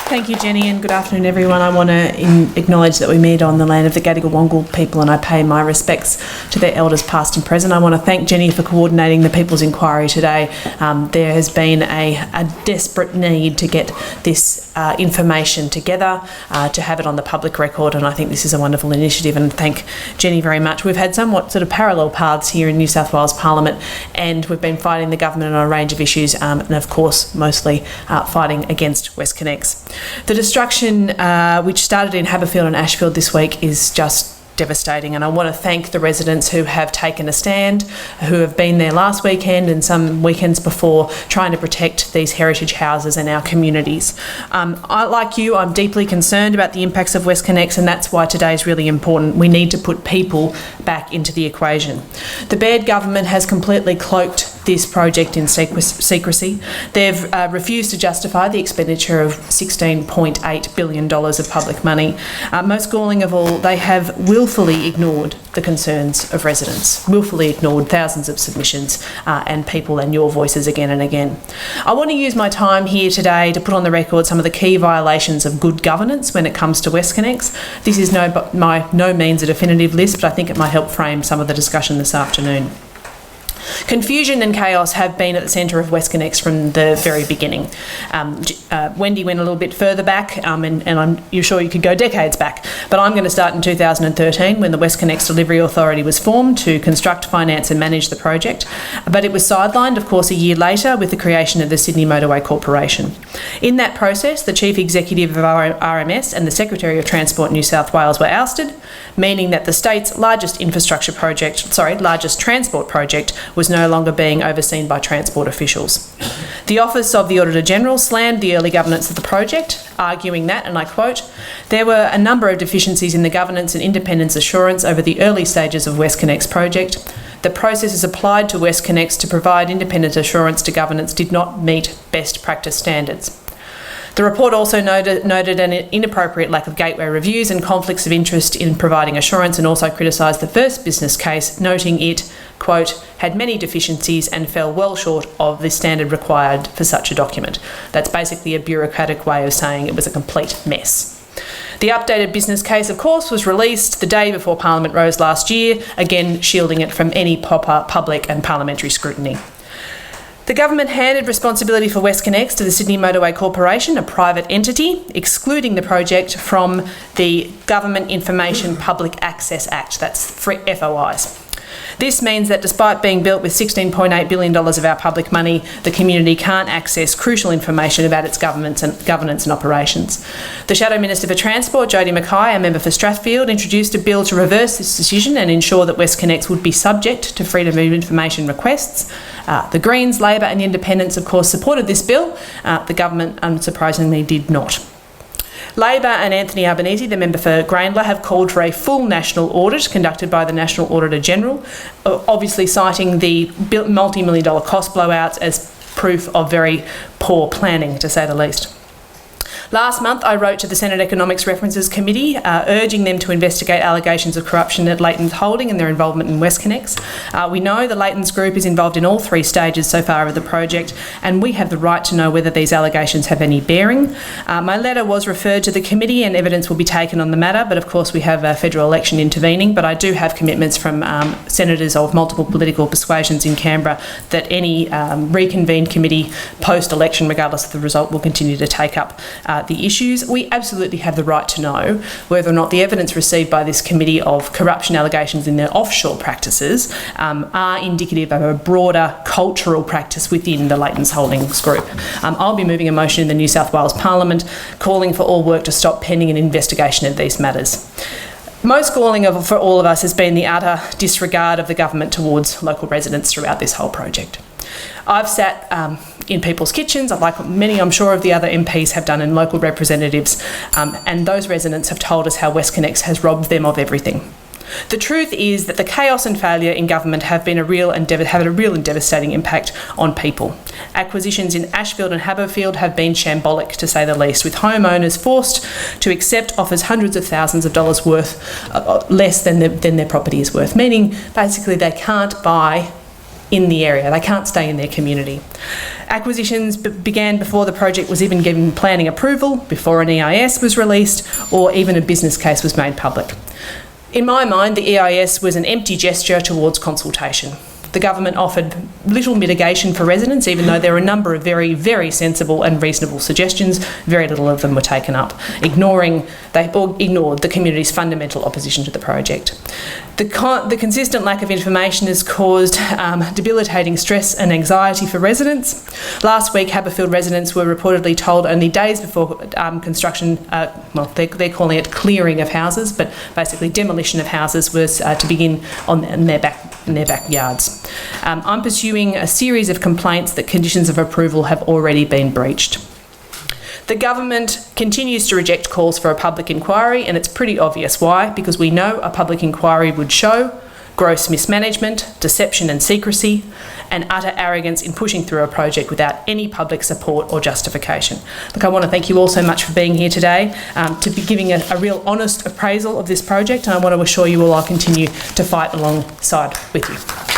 Thank you, Jenny, and good afternoon, everyone. I want to acknowledge that we meet on the land of the Gadigal people, and I pay my respects to their elders past and present. I want to thank Jenny for coordinating the People's Inquiry today. There has been a desperate need to get this information together, to have it on the public record, and I think this is a wonderful initiative, and thank Jenny very much. We've had somewhat sort of parallel paths here in New South Wales Parliament, and we've been fighting the government on a range of issues, and of course mostly fighting against WestConnex. The destruction which started in Haberfield and Ashfield this week is just devastating, and I want to thank the residents who have taken a stand, who have been there last weekend and some weekends before, trying to protect these heritage houses and our communities. Like you, I'm deeply concerned about the impacts of WestConnex, and that's why today is really important. We need to put people back into the equation. The Baird government has completely cloaked this project in secrecy. They've refused to justify the expenditure of $16.8 billion of public money. Most galling of all, they have willfully ignored the concerns of residents, willfully ignored thousands of submissions and people and your voices again and again. I want to use my time here today to put on the record some of the key violations of good governance when it comes to WestConnex. This is by no means a definitive list, but I think it might help frame some of the discussion this afternoon. Confusion and chaos have been at the centre of WestConnex from the very beginning. Wendy went a little bit further back, and you're sure you could go decades back, but I'm going to start in 2013 when the WestConnex Delivery Authority was formed to construct, finance and manage the project, but it was sidelined, of course, a year later with the creation of the Sydney Motorway Corporation. In that process, the Chief Executive of RMS and the Secretary of Transport New South Wales were ousted, meaning that the state's largest transport project was no longer being overseen by transport officials. The Office of the Auditor-General slammed the early governance of the project, arguing that, and I quote, "There were a number of deficiencies in the governance and independence assurance over the early stages of WestConnex project. The processes applied to WestConnex to provide independent assurance to governance did not meet best practice standards." The report also noted an inappropriate lack of gateway reviews and conflicts of interest in providing assurance, and also criticised the first business case, noting it, quote, "had many deficiencies and fell well short of the standard required for such a document." That's basically a bureaucratic way of saying it was a complete mess. The updated business case, of course, was released the day before Parliament rose last year, again shielding it from any proper public and parliamentary scrutiny. The government handed responsibility for WestConnex to the Sydney Motorway Corporation, a private entity, excluding the project from the Government Information Public Access Act, that's FOIs. This means that despite being built with $16.8 billion of our public money, the community can't access crucial information about its governance and operations. The Shadow Minister for Transport, Jodie Mackay, a member for Strathfield, introduced a bill to reverse this decision and ensure that WestConnex would be subject to Freedom of Information requests. The Greens, Labor and Independents, of course, supported this bill. The government, unsurprisingly, did not. Labor and Anthony Albanese, the member for Grayndler, have called for a full national audit conducted by the National Auditor-General, obviously citing the multi-million-dollar cost blowouts as proof of very poor planning, to say the least. Last month, I wrote to the Senate Economics References Committee, urging them to investigate allegations of corruption at Haylen Holding and their involvement in WestConnex. We know the Haylen's group is involved in all three stages so far of the project, and we have the right to know whether these allegations have any bearing. My letter was referred to the committee and evidence will be taken on the matter, but of course we have a federal election intervening, but I do have commitments from senators of multiple political persuasions in Canberra that any reconvened committee post-election, regardless of the result, will continue to take up the issues. We absolutely have the right to know whether or not the evidence received by this committee of corruption allegations in their offshore practices are indicative of a broader cultural practice within the Haylen Holdings group. I'll be moving a motion in the New South Wales Parliament calling for all work to stop pending an investigation of these matters. Most galling for all of us has been the utter disregard of the government towards local residents throughout this whole project. I've sat in people's kitchens, like many, I'm sure, of the other MPs have done, and local representatives, and those residents have told us how WestConnex has robbed them of everything. The truth is that the chaos and failure in government have had a real and devastating impact on people. Acquisitions in Ashfield and Haberfield have been shambolic, to say the least, with homeowners forced to accept offers hundreds of thousands of dollars worth less than their property is worth, meaning basically they can't buy in the area. They can't stay in their community. Acquisitions began before the project was even given planning approval, before an EIS was released, or even a business case was made public. In my mind, the EIS was an empty gesture towards consultation. The government offered little mitigation for residents, even though there were a number of very, very sensible and reasonable suggestions. Very little of them were taken up, they ignored the community's fundamental opposition to the project. The consistent lack of information has caused debilitating stress and anxiety for residents. Last week, Haberfield residents were reportedly told only days before construction, they're calling it clearing of houses, but basically demolition of houses was to begin in their backyards. I'm pursuing a series of complaints that conditions of approval have already been breached. The government continues to reject calls for a public inquiry, and it's pretty obvious why, because we know a public inquiry would show gross mismanagement, deception and secrecy, and utter arrogance in pushing through a project without any public support or justification. Look, I want to thank you all so much for being here today, to be giving a real honest appraisal of this project, and I want to assure you all I'll continue to fight alongside with you.